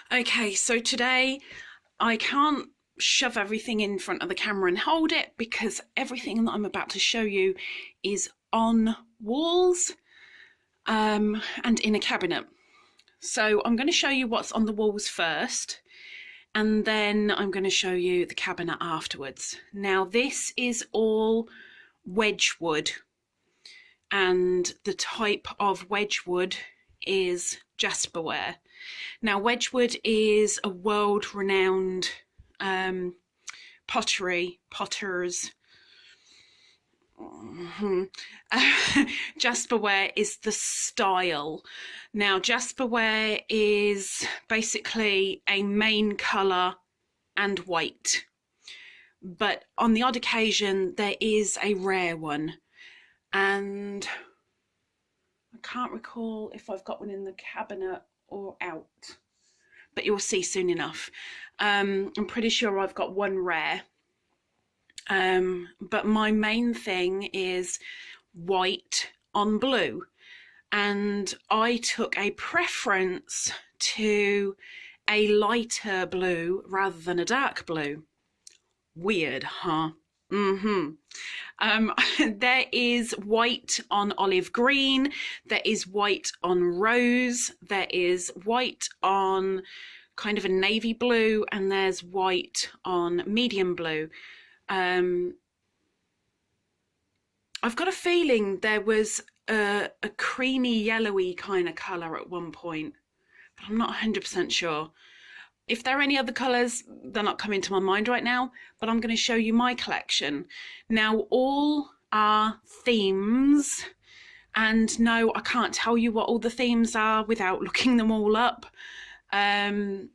Okay, so today I can't shove everything in front of the camera and hold it because everything that I'm about to show you is on walls and in a cabinet. So I'm going to show you what's on the walls first, and then I'm going to show you the cabinet afterwards. Now this is all wedgwood, and the type of wedgwood is Jasperware. Now wedgwood is a world-renowned potters. Jasperware is the style. Now Jasperware is basically a main colour and white, but on the odd occasion there is a rare one, and I can't recall if I've got one in the cabinet or out, but you'll see soon enough. I'm pretty sure I've got one rare, but my main thing is white on blue, and I took a preference to a lighter blue rather than a dark blue. Weird, huh? There is white on olive green, there is white on rose, there is white on kind of a navy blue, and there's white on medium blue. I've got a feeling there was a creamy yellowy kind of colour at one point, but I'm not 100% sure. If there are any other colours, they're not coming to my mind right now, but I'm going to show you my collection. Now, all are themes, and no, I can't tell you what all the themes are without looking them all up. I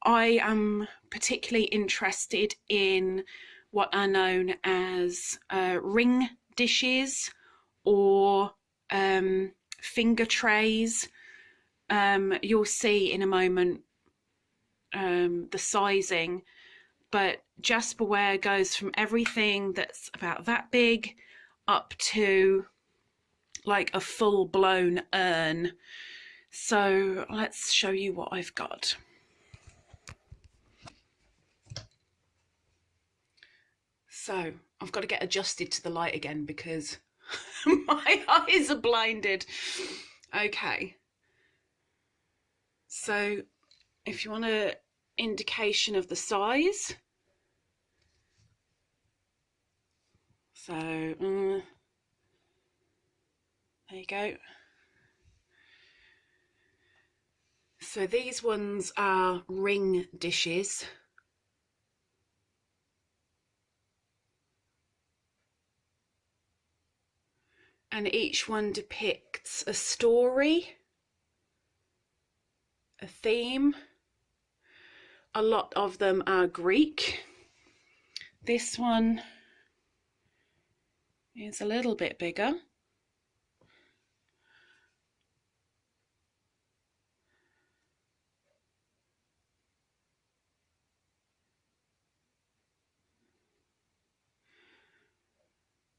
am particularly interested in what are known as ring dishes or finger trays. You'll see in a moment the sizing, but Jasperware goes from everything that's about that big up to like a full-blown urn. So let's show you what I've got. So I've got to get adjusted to the light again because my eyes are blinded. Okay, so if you want an indication of the size, so there you go. So these ones are ring dishes. And each one depicts a story, a theme. A lot of them are Greek. This one is a little bit bigger.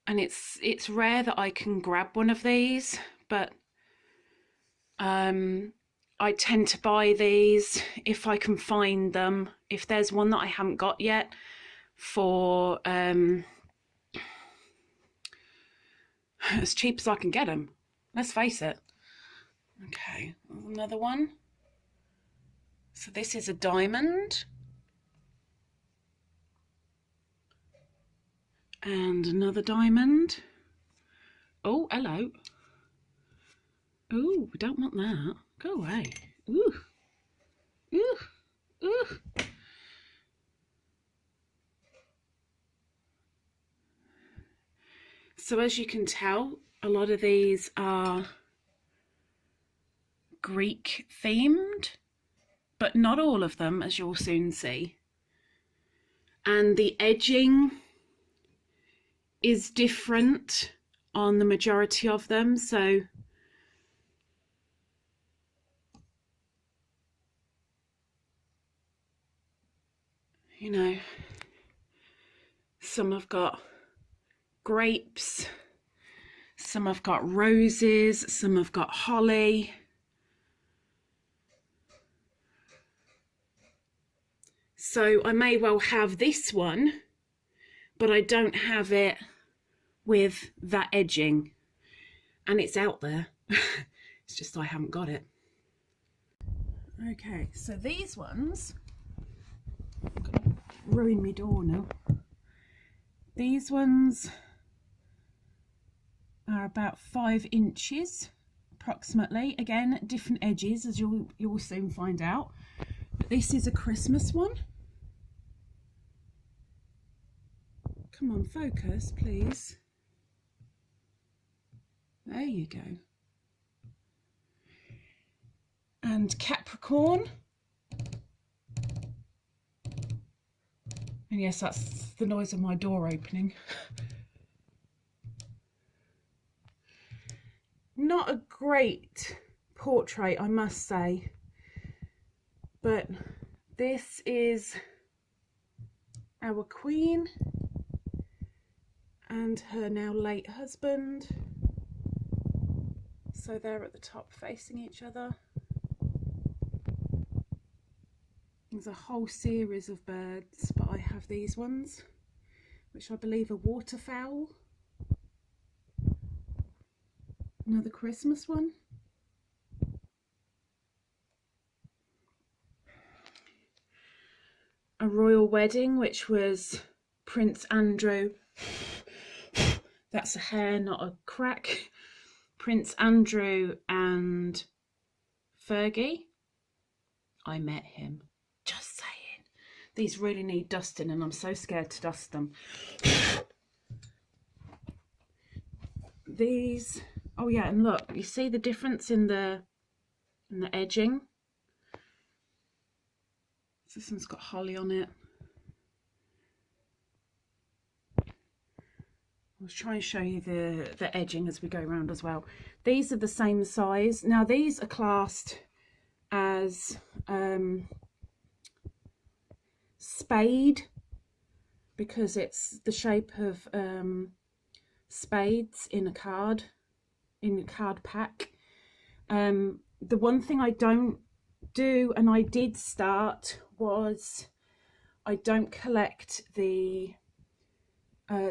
And it's rare that I can grab one of these, but I tend to buy these if I can find them. If there's one that I haven't got yet, for as cheap as I can get them. Let's face it. Okay, another one. So this is a diamond. And another diamond. Oh, hello. Ooh, we don't want that. Go away. Ooh. Ooh. Ooh. So as you can tell, a lot of these are Greek themed, but not all of them, as you'll soon see. And the edging is different on the majority of them, so you know, some have got grapes, some have got roses, some have got holly. So I may well have this one, but I don't have it with that edging, and it's out there. It's just I haven't got it. Okay, so these ones, I'm gonna ruin my door now. These ones are about 5 inches approximately. Again, different edges, as you'll soon find out. But this is a Christmas one. Come on, focus, please. There you go. And Capricorn. And yes, that's the noise of my door opening. Not a great portrait, I must say, but this is our Queen and her now late husband. So they're at the top facing each other. There's a whole series of birds, but I have these ones, which I believe are waterfowl. Another Christmas one. A royal wedding, which was Prince Andrew. That's a hair, not a crack. Prince Andrew and Fergie. I met him. Just saying. These really need dusting, and I'm so scared to dust them. These, oh yeah, and look, you see the difference in the edging? This one's got holly on it. I'll try and show you the edging as we go around as well. These are the same size. Now these are classed as spade, because it's the shape of spades in a card pack. The one thing I don't do, and I did start, was I don't collect the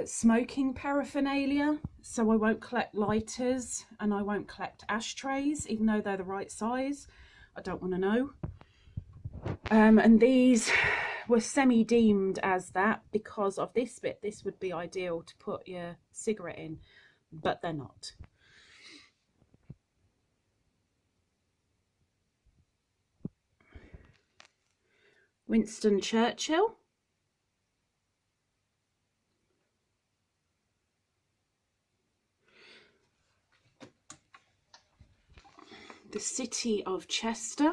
smoking paraphernalia, so I won't collect lighters and I won't collect ashtrays, even though they're the right size. I don't want to know. And these were semi-deemed as that because of this bit. This would be ideal to put your cigarette in, but they're not. Winston Churchill. The city of Chester.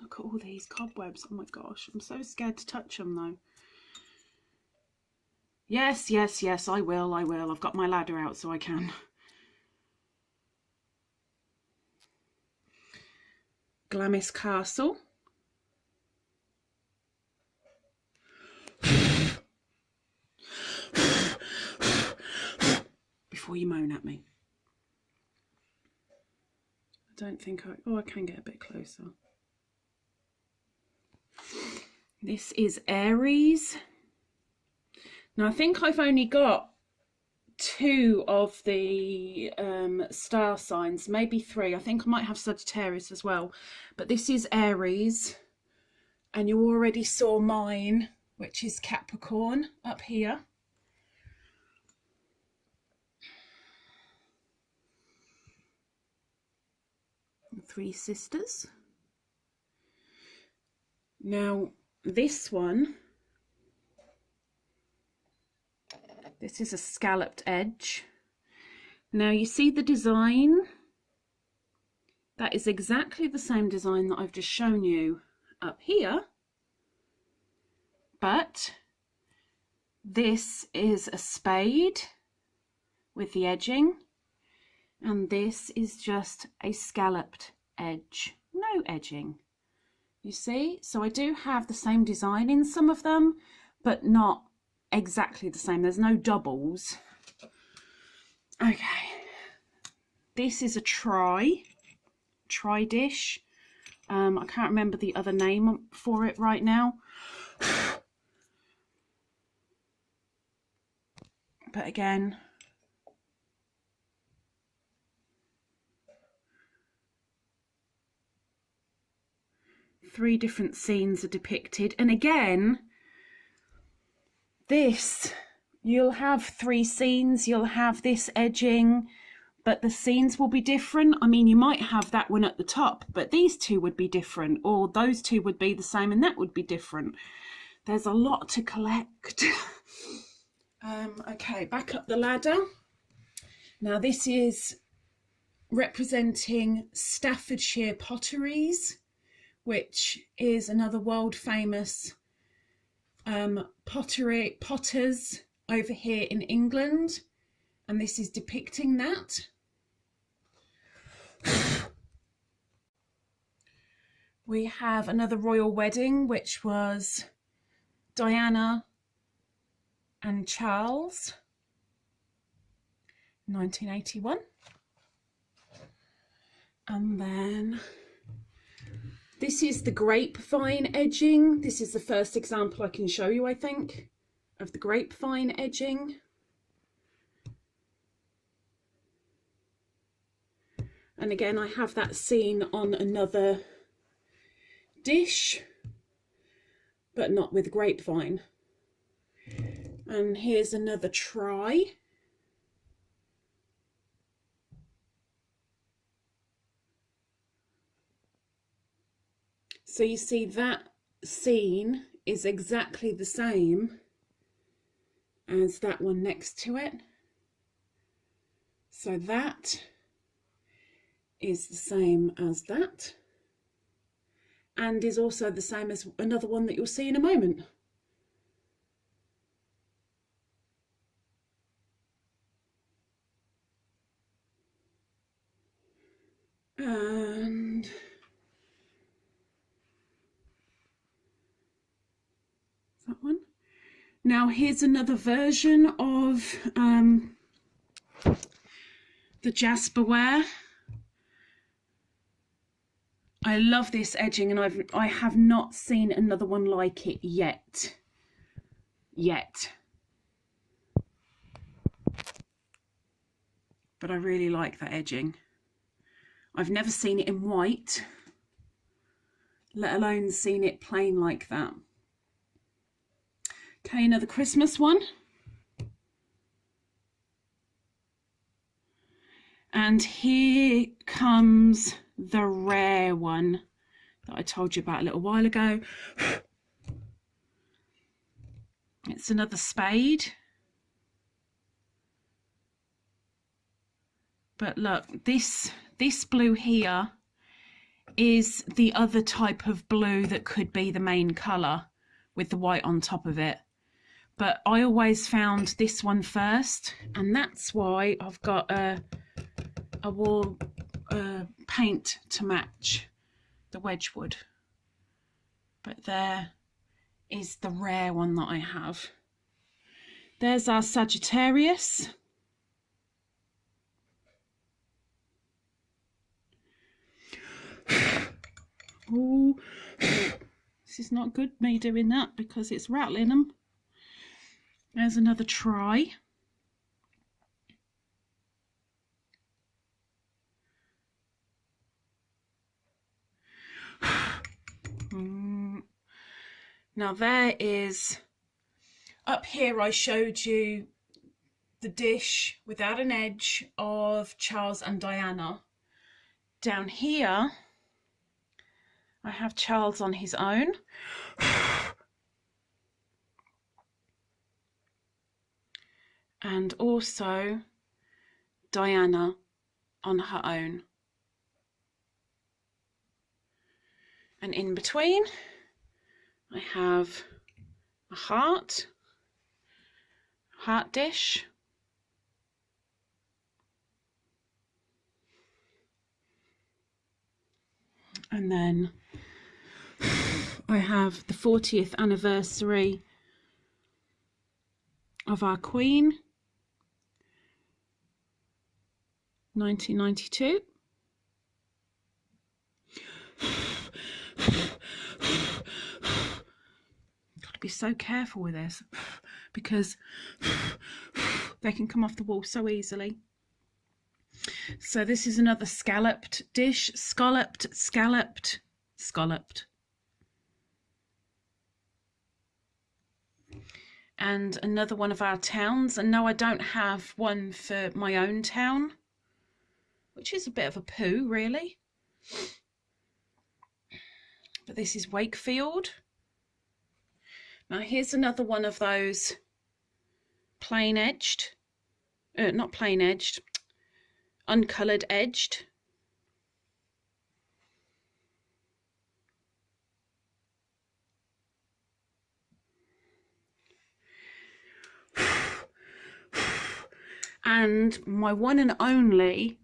Look at all these cobwebs. Oh my gosh, I'm so scared to touch them though. Yes, yes, yes, I will. I've got my ladder out so I can. Glamis Castle. Before you moan at me. I don't think I can get a bit closer. This is Aries. Now I think I've only got 2 of the star signs, maybe 3. I think I might have Sagittarius as well, but this is Aries, and you already saw mine, which is Capricorn up here. Three sisters. Now this one, this is a scalloped edge. Now you see the design? That is exactly the same design that I've just shown you up here, but this is a spade with the edging, and this is just a scalloped edge, no edging. You see? So I do have the same design in some of them, but not exactly the same. There's no doubles. Okay. this is a try dish. I can't remember the other name for it right now. But again, three different scenes are depicted. And again, this, you'll have three scenes, you'll have this edging, but the scenes will be different. I mean, you might have that one at the top, but these two would be different, or those two would be the same and that would be different. There's a lot to collect. Okay, back up the ladder. Now this is representing Staffordshire Potteries, which is another world famous potters over here in England, and this is depicting that. We have another royal wedding, which was Diana and Charles, 1981. And then this is the grapevine edging. This is the first example I can show you, I think, of the grapevine edging. And again, I have that scene on another dish, but not with grapevine. And here's another try. So you see that scene is exactly the same as that one next to it. So that is the same as that, and is also the same as another one that you'll see in a moment. And that one. Now here's another version of the Jasperware. I love this edging, and I have not seen another one like it yet. But I really like that edging. I've never seen it in white, let alone seen it plain like that. Okay, another Christmas one. And here comes the rare one that I told you about a little while ago. It's another spade. But look, this blue here is the other type of blue that could be the main colour with the white on top of it. But I always found this one first, and that's why I've got a wall paint to match the Wedgwood. But there is the rare one that I have. There's our Sagittarius. Oh, this is not good, me doing that, because it's rattling them. There's another try. Now there is, up here I showed you the dish without an edge of Charles and Diana. Down here I have Charles on his own. And also Diana on her own. And in between I have a heart dish. And then I have the 40th anniversary of our Queen. 1992. Got to be so careful with this because they can come off the wall so easily. So this is another scalloped dish, scalloped. And another one of our towns. And no, I don't have one for my own town, which is a bit of a poo, really. But this is Wakefield. Now here's another one of those plain edged, not plain edged, uncoloured edged. And my one and only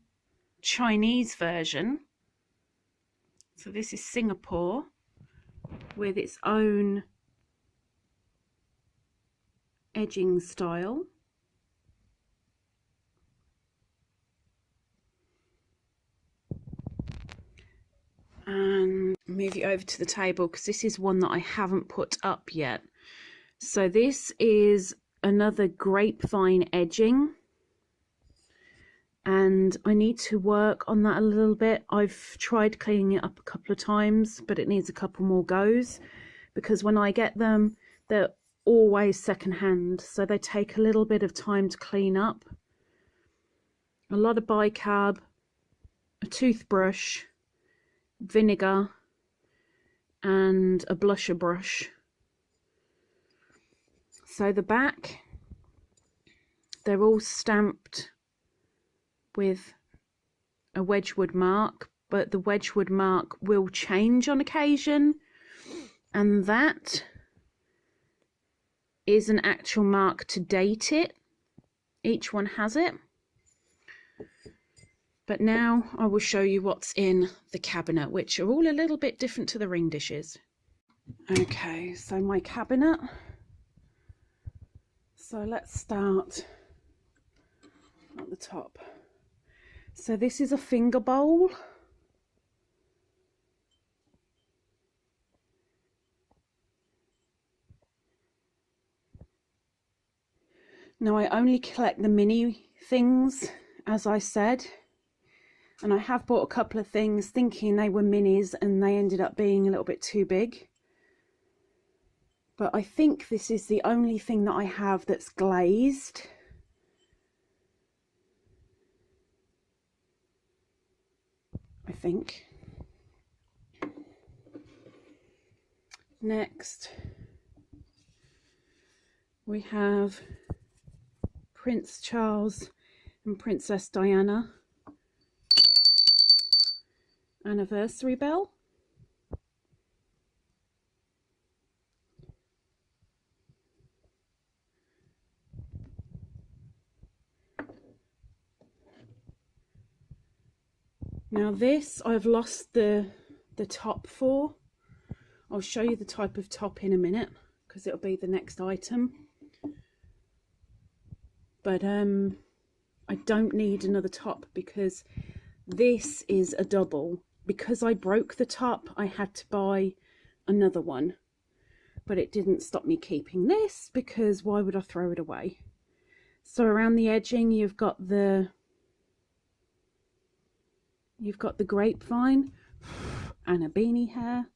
Chinese version. So this is Singapore with its own edging style. And move it over to the table because this is one that I haven't put up yet. So this is another Grapevine Edging, and I need to work on that a little bit. I've tried cleaning it up a couple of times, but it needs a couple more goes because when I get them, they're always secondhand, so they take a little bit of time to clean up. A lot of bicarb, a toothbrush, vinegar, and a blusher brush. So the back, they're all stamped with a Wedgwood mark, but the Wedgwood mark will change on occasion, and that is an actual mark to date it. Each one has it. But now I will show you what's in the cabinet, which are all a little bit different to the ring dishes. Okay, so my cabinet. So let's start at the top. So this is a finger bowl. Now I only collect the mini things, as I said, and I have bought a couple of things thinking they were minis and they ended up being a little bit too big. But I think this is the only thing that I have that's glazed. I think. Next, we have Prince Charles and Princess Diana anniversary bell. Now this I've lost the top for. I'll show you the type of top in a minute because it'll be the next item. But I don't need another top because this is a double. Because I broke the top, I had to buy another one. But it didn't stop me keeping this because why would I throw it away? So around the edging you've got the grapevine and a beanie hair.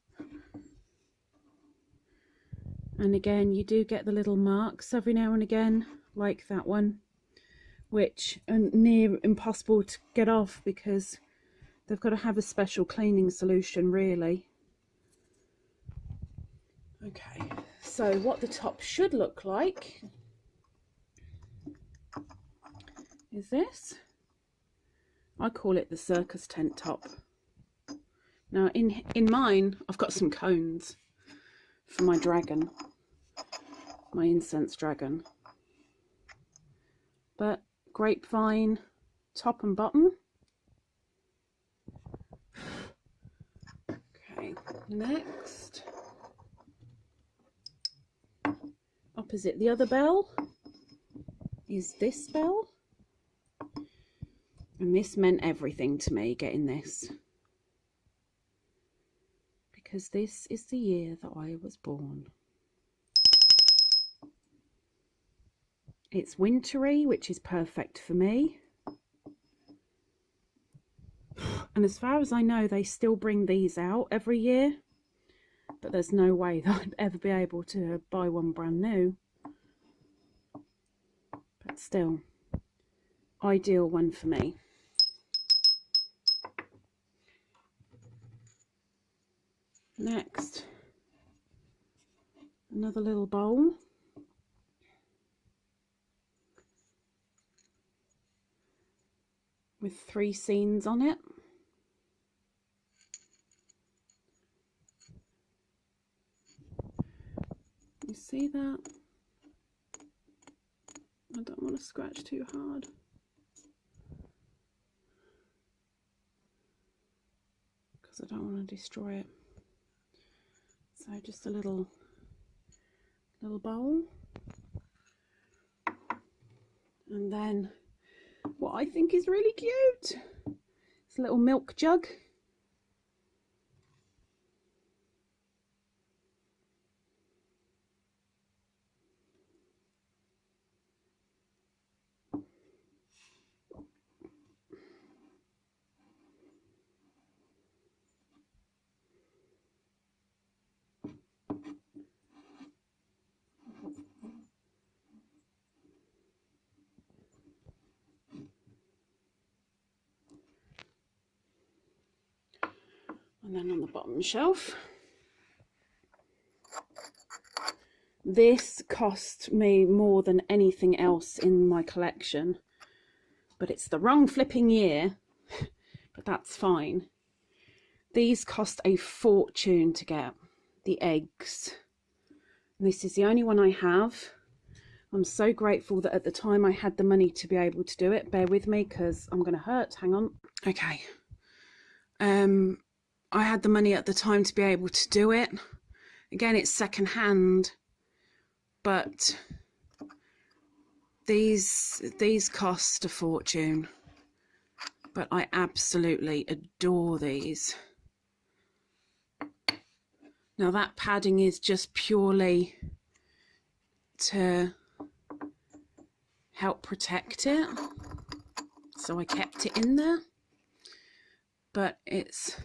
And again, you do get the little marks every now and again, like that one, which are near impossible to get off because they've got to have a special cleaning solution, really. Okay, so what the top should look like is this. I call it the circus tent top. Now in mine, I've got some cones for my dragon, my incense dragon. But grapevine top and bottom. Okay, next, opposite the other bell is this bell. And this meant everything to me, getting this. Because this is the year that I was born. It's wintry, which is perfect for me. And as far as I know, they still bring these out every year. But there's no way that I'd ever be able to buy one brand new. But still, ideal one for me. Next, another little bowl. With 3 scenes on it. You see that? I don't want to scratch too hard. Because I don't want to destroy it. So just a little bowl. And then what I think is really cute, it's a little milk jug. And then on the bottom shelf, this cost me more than anything else in my collection, but it's the wrong flipping year, but that's fine. These cost a fortune to get, the eggs. And this is the only one I have. I'm so grateful that at the time I had the money to be able to do it. Bear with me because I'm going to hurt. Hang on. Okay. I had the money at the time to be able to do it. Again, it's second hand, but these cost a fortune. But I absolutely adore these. Now that padding is just purely to help protect it. So I kept it in there. But it's,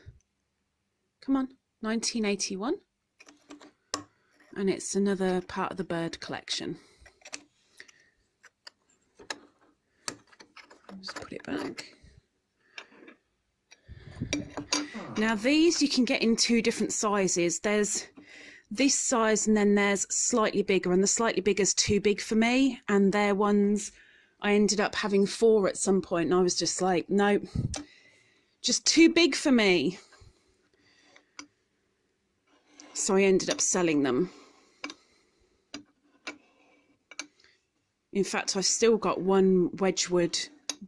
come on, 1981. And it's another part of the bird collection. I'll just put it back. Now these you can get in 2 different sizes. There's this size and then there's slightly bigger, and the slightly bigger is too big for me, and they're ones I ended up having 4 at some point, and I was just like, no, just too big for me. So I ended up selling them. In fact, I still got one Wedgwood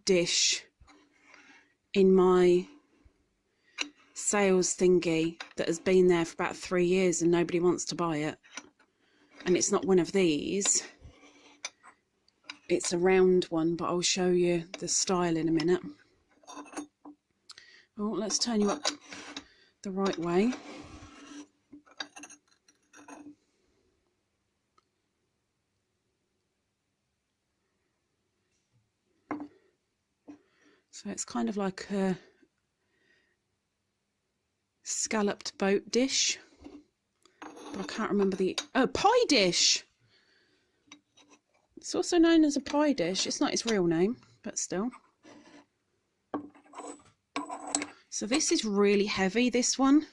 dish in my sales thingy that has been there for about 3 years and nobody wants to buy it. And it's not one of these. It's a round one, but I'll show you the style in a minute. Oh, let's turn you up the right way. So it's kind of like a scalloped boat dish. But I can't remember the... Oh, pie dish! It's also known as a pie dish. It's not its real name, but still. So this is really heavy, this one.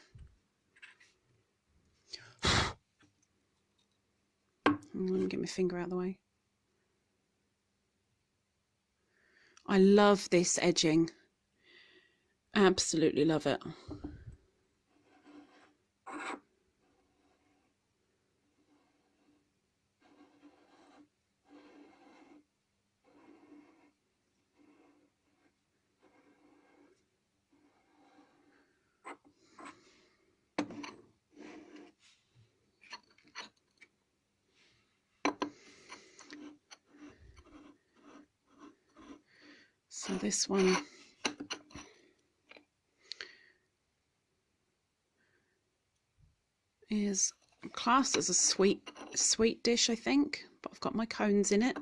Let me get my finger out of the way. I love this edging. Absolutely love it. So this one is classed as a sweet dish, I think, but I've got my cones in it.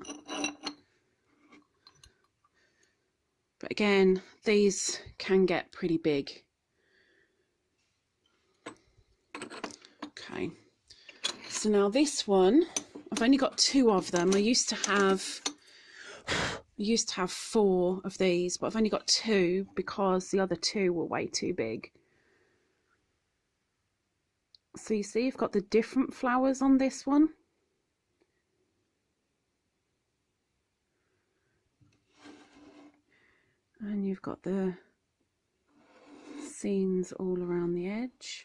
But again, these can get pretty big. Okay, so now this one, I've only got 2 of them. I used to have 4 of these, but I've only got 2 because the other 2 were way too big. So you see, you've got the different flowers on this one. And you've got the scenes all around the edge.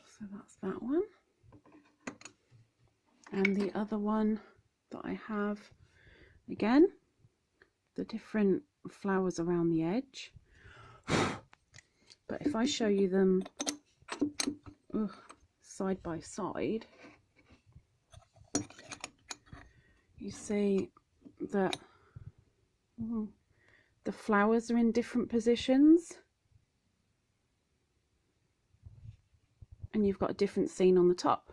So that's that one. And the other one that I have, again, the different flowers around the edge. But if I show you them side by side, you see that the flowers are in different positions. And you've got a different scene on the top.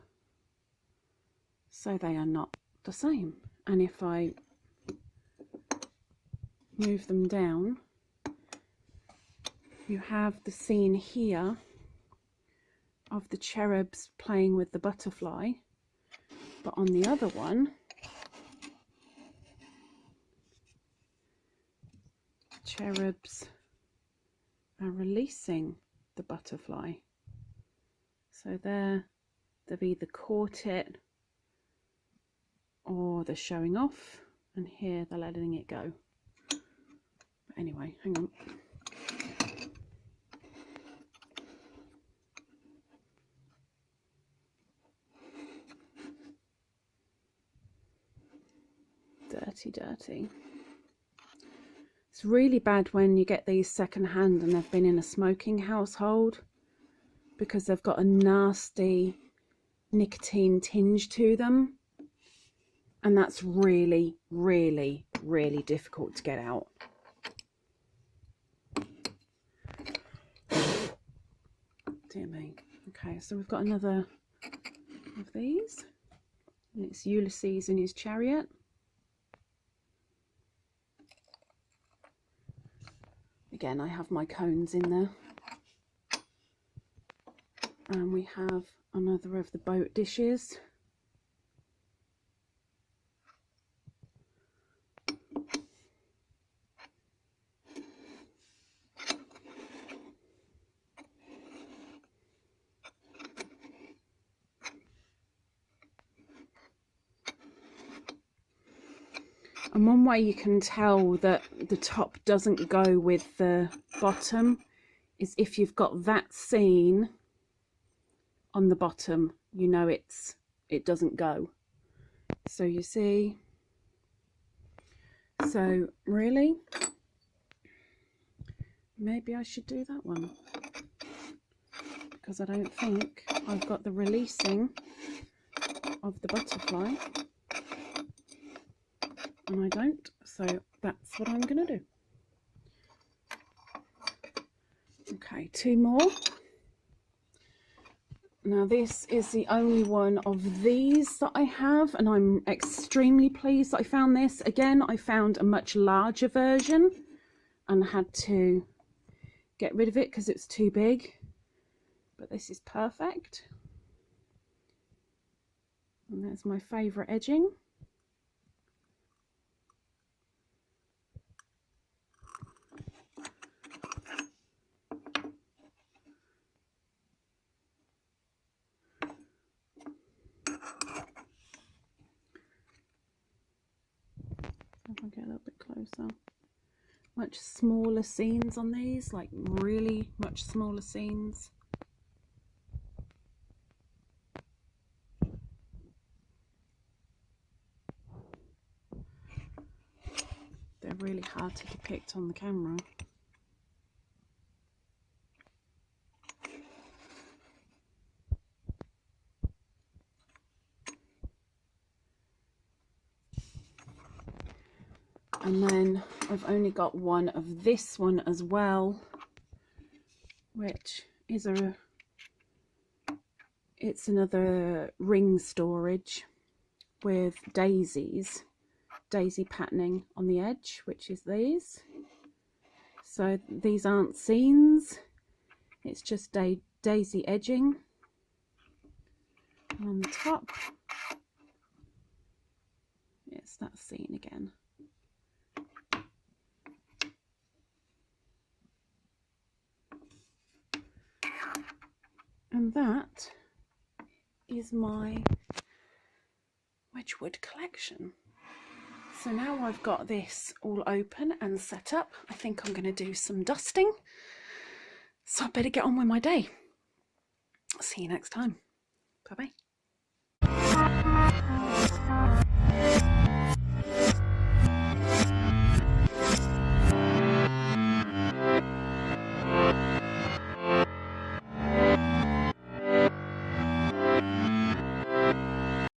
So they are not the same. And if I move them down, you have the scene here of the cherubs playing with the butterfly, but on the other one, cherubs are releasing the butterfly. So they've either caught it or they're showing off, and here they're letting it go. But anyway, hang on. Dirty. It's really bad when you get these second hand and they've been in a smoking household, because they've got a nasty nicotine tinge to them, and that's really difficult to get out. Dear me. Okay, so we've got another of these, and it's Ulysses in his chariot. Again, I have my cones in there. And we have another of the boat dishes. And one way you can tell that the top doesn't go with the bottom is if you've got that scene on the bottom, you know it doesn't go. So you see, so really, maybe I should do that one, because I don't think I've got the releasing of the butterfly. And I don't, so that's what I'm going to do. Okay, 2 more. Now this is the only one of these that I have, and I'm extremely pleased that I found this. Again, I found a much larger version and had to get rid of it because it's too big. But this is perfect. And that's my favourite edging. If I get a little bit closer, much smaller scenes on these, like really much smaller scenes. They're really hard to depict on the camera. And then I've only got one of this one as well, which is it's another ring storage with daisies, daisy patterning on the edge, which is these. So these aren't scenes, it's just daisy edging. And on the top, it's that scene again. And that is my Wedgwood collection. So now I've got this all open and set up, I think I'm going to do some dusting. So I better get on with my day. See you next time. Bye bye.